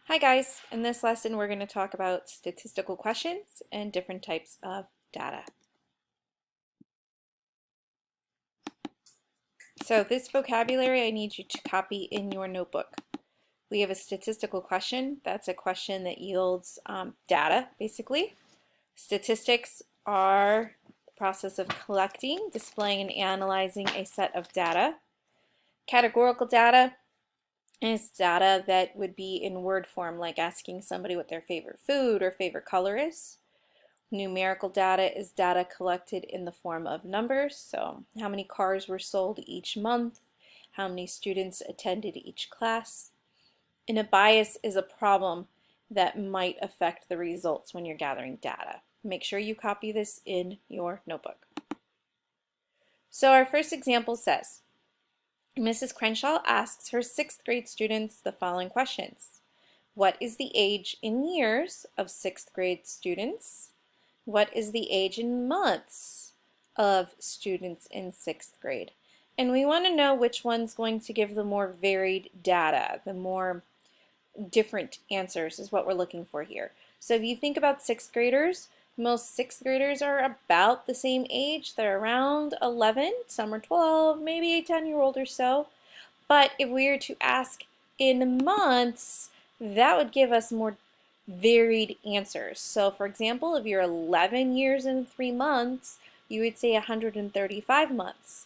Hi guys, in this lesson we're going to talk about statistical questions and different types of data. So this vocabulary I need you to copy in your notebook. We have a statistical question. That's a question that yields data, basically. Statistics are the process of collecting, displaying, and analyzing a set of data. Categorical data is data that would be in word form, like asking somebody what their favorite food or favorite color is. Numerical data is data collected in the form of numbers, so how many cars were sold each month, how many students attended each class. And a bias is a problem that might affect the results when you're gathering data. Make sure you copy this in your notebook. So our first example says, Mrs. Crenshaw asks her 6th grade students the following questions. What is the age in years of 6th grade students? What is the age in months of students in 6th grade? And we want to know which one's going to give the more varied data, the more different answers is what we're looking for here. So if you think about 6th graders, most 6th graders are about the same age. They're around 11, some are 12, maybe a 10-year-old or so. But if we were to ask in months, that would give us more varied answers. So for example, if you're 11 years and 3 months, you would say 135 months.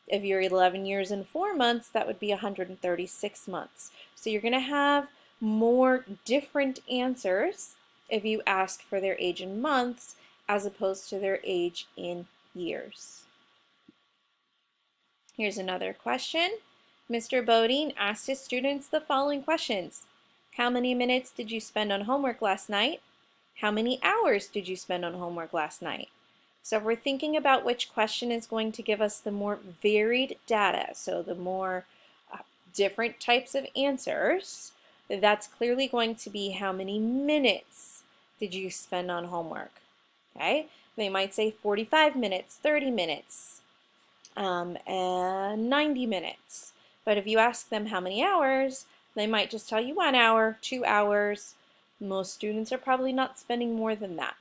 If you're 11 years and 4 months, that would be 136 months. So you're going to have more different answers if you ask for their age in months as opposed to their age in years. Here's another question. Mr. Bodine asked his students the following questions. How many minutes did you spend on homework last night? How many hours did you spend on homework last night? So we're thinking about which question is going to give us the more varied data, so the more different types of answers. That's clearly going to be how many minutes did you spend on homework. Okay, they might say 45 minutes, 30 minutes, and 90 minutes. But if you ask them how many hours, they might just tell you 1 hour, 2 hours. Most students are probably not spending more than that.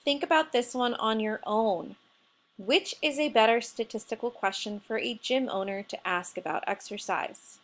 Think about this one on your own. Which is a better statistical question for a gym owner to ask about exercise?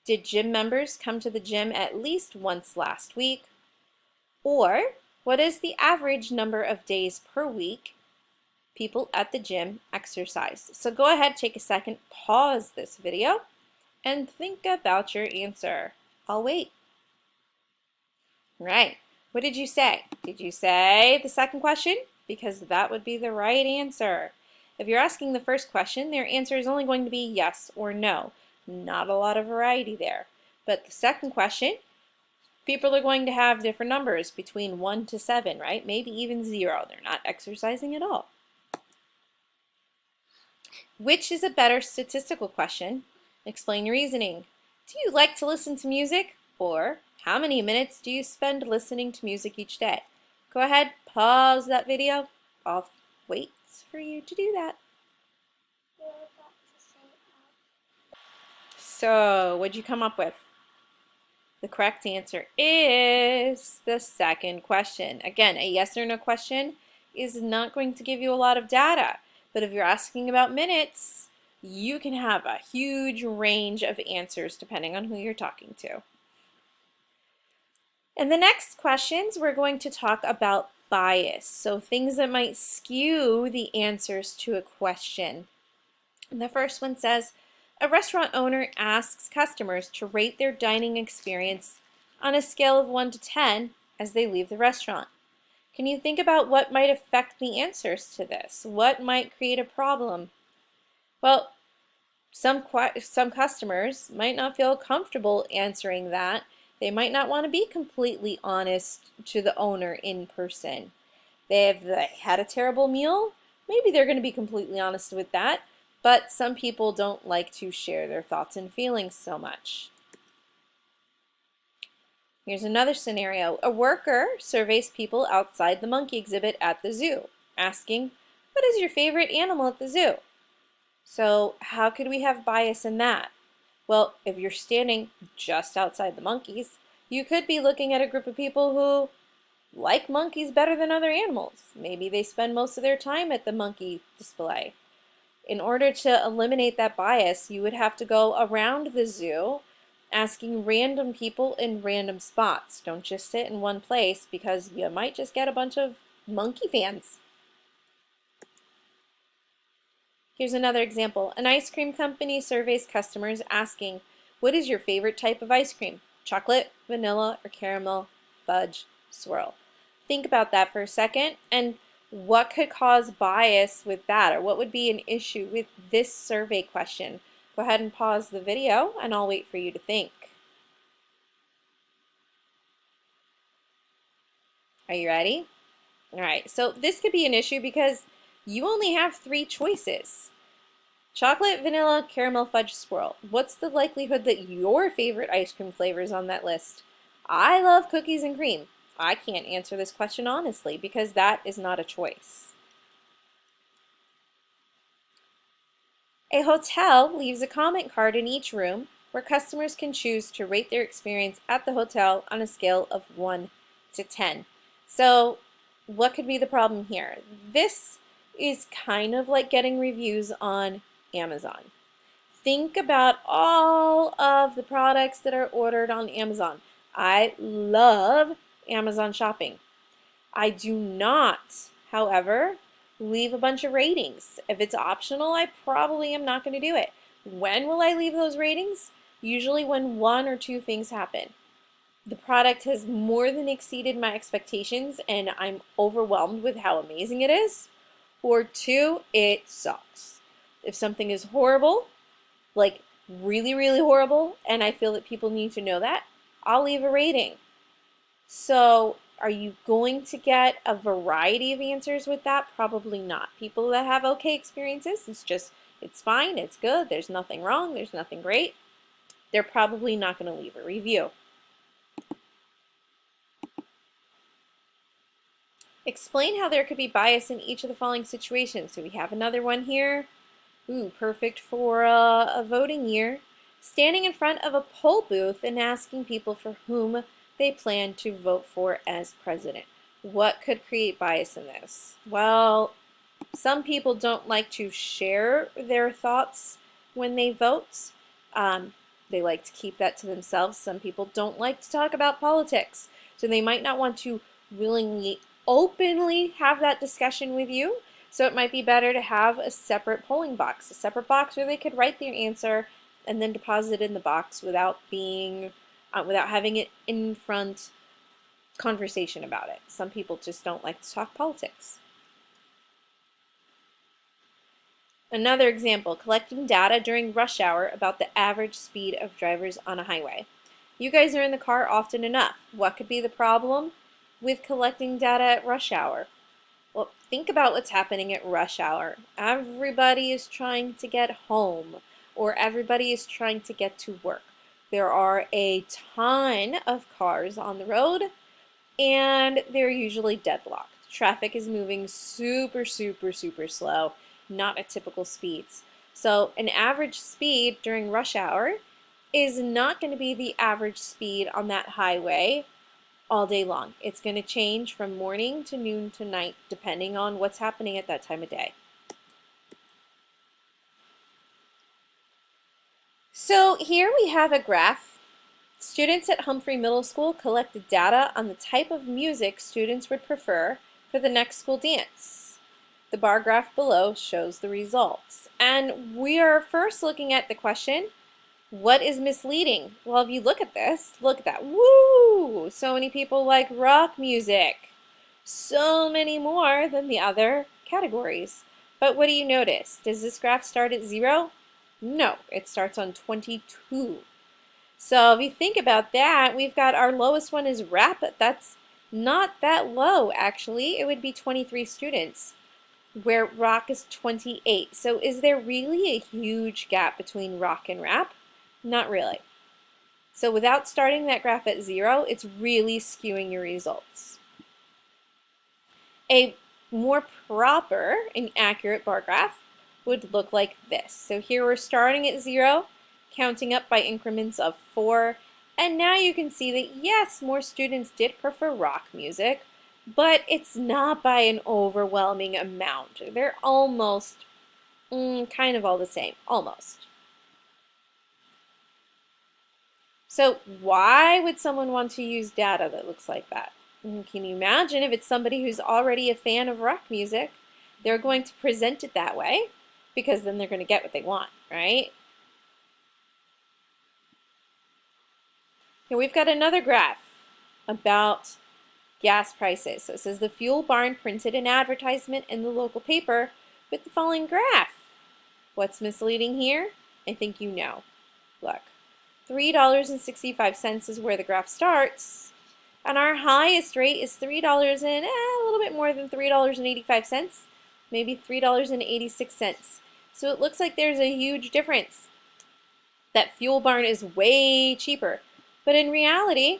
Did gym members come to the gym at least once last week? Or what is the average number of days per week people at the gym exercise? So go ahead, take a second, pause this video, and think about your answer. I'll wait. Right. What did you say? Did you say the second question? Because that would be the right answer. If you're asking the first question, their answer is only going to be yes or no. Not a lot of variety there. But the second question, people are going to have different numbers between 1 to 7, right? Maybe even 0. They're not exercising at all. Which is a better statistical question? Explain your reasoning. Do you like to listen to music? Or how many minutes do you spend listening to music each day? Go ahead, pause that video. I'll wait for you to do that. So, what'd you come up with? The correct answer is the second question. Again, a yes or no question is not going to give you a lot of data. But if you're asking about minutes, you can have a huge range of answers depending on who you're talking to. In the next questions, we're going to talk about bias, so things that might skew the answers to a question. And the first one says, a restaurant owner asks customers to rate their dining experience on a scale of 1 to 10 as they leave the restaurant. Can you think about what might affect the answers to this? What might create a problem? Well, some customers might not feel comfortable answering that. They might not want to be completely honest to the owner in person. They've had a terrible meal. Maybe they're going to be completely honest with that, but some people don't like to share their thoughts and feelings so much. Here's another scenario. A worker surveys people outside the monkey exhibit at the zoo, asking, what is your favorite animal at the zoo? So how could we have bias in that? Well, if you're standing just outside the monkeys, you could be looking at a group of people who like monkeys better than other animals. Maybe they spend most of their time at the monkey display. In order to eliminate that bias, you would have to go around the zoo asking random people in random spots. Don't just sit in one place because you might just get a bunch of monkey fans. Here's another example. An ice cream company surveys customers asking, what is your favorite type of ice cream? Chocolate, vanilla, or caramel, fudge, swirl? Think about that for a second, and what could cause bias with that, or what would be an issue with this survey question? Go ahead and pause the video, and I'll wait for you to think. Are you ready? All right, so this could be an issue because you only have 3 choices. Chocolate, vanilla, caramel, fudge, swirl. What's the likelihood that your favorite ice cream flavor is on that list? I love cookies and cream. I can't answer this question honestly because that is not a choice. A hotel leaves a comment card in each room where customers can choose to rate their experience at the hotel on a scale of 1 to 10. So what could be the problem here? This is kind of like getting reviews on Amazon. Think about all of the products that are ordered on Amazon. I love Amazon shopping. I do not, however, leave a bunch of ratings. If it's optional, I probably am not going to do it. When will I leave those ratings? Usually when 1 or 2 things happen. The product has more than exceeded my expectations and I'm overwhelmed with how amazing it is. Or 2, it sucks. If something is horrible, like really, really horrible, and I feel that people need to know that, I'll leave a rating. So are you going to get a variety of answers with that? Probably not. People that have okay experiences, it's fine, it's good, there's nothing wrong, there's nothing great, they're probably not going to leave a review. Explain how there could be bias in each of the following situations. So we have another one here. Ooh, perfect for a voting year. Standing in front of a poll booth and asking people for whom they plan to vote for as president. What could create bias in this? Well, some people don't like to share their thoughts when they vote. They like to keep that to themselves. Some people don't like to talk about politics, so they might not want to willingly, openly have that discussion with you. So it might be better to have a separate polling box, a separate box where they could write their answer and then deposit it in the box without having it in front conversation about it. Some people just don't like to talk politics. Another example, collecting data during rush hour about the average speed of drivers on a highway. You guys are in the car often enough. What could be the problem with collecting data at rush hour? Well, think about what's happening at rush hour. Everybody is trying to get home, or everybody is trying to get to work. There are a ton of cars on the road, and they're usually deadlocked. Traffic is moving super, super, super slow, not at typical speeds. So an average speed during rush hour is not going to be the average speed on that highway all day long. It's going to change from morning to noon to night depending on what's happening at that time of day. So here we have a graph. Students at Humphrey Middle School collected data on the type of music students would prefer for the next school dance. The bar graph below shows the results. And we are first looking at the question, what is misleading? Well, if you look at this, look at that. Woo! So many people like rock music. So many more than the other categories. But what do you notice? Does this graph start at 0? No, it starts on 22. So if you think about that, we've got our lowest one is rap. That's not that low, actually. It would be 23 students, where rock is 28. So is there really a huge gap between rock and rap? Not really. So without starting that graph at 0, it's really skewing your results. A more proper and accurate bar graph would look like this. So here we're starting at 0. counting up by increments of 4. And now you can see that yes, more students did prefer rock music, but it's not by an overwhelming amount. They're almost kind of all the same, almost. So why would someone want to use data that looks like that? Can you imagine if it's somebody who's already a fan of rock music, they're going to present it that way because then they're going to get what they want, right? Here we've got another graph about gas prices. So it says the fuel barn printed an advertisement in the local paper with the following graph. What's misleading here? I think you know. Look, $3.65 is where the graph starts, and our highest rate is $3 and a little bit more than $3.85, maybe $3.86. So it looks like there's a huge difference. That fuel barn is way cheaper. But in reality,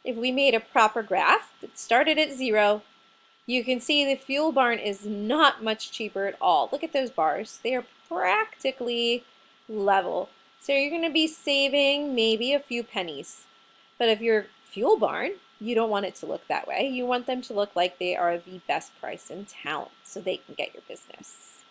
if we made a proper graph that started at 0, you can see the fuel barn is not much cheaper at all. Look at those bars. They are practically level. So you're going to be saving maybe a few pennies. But if you're fuel barn, you don't want it to look that way. You want them to look like they are the best price in town so they can get your business.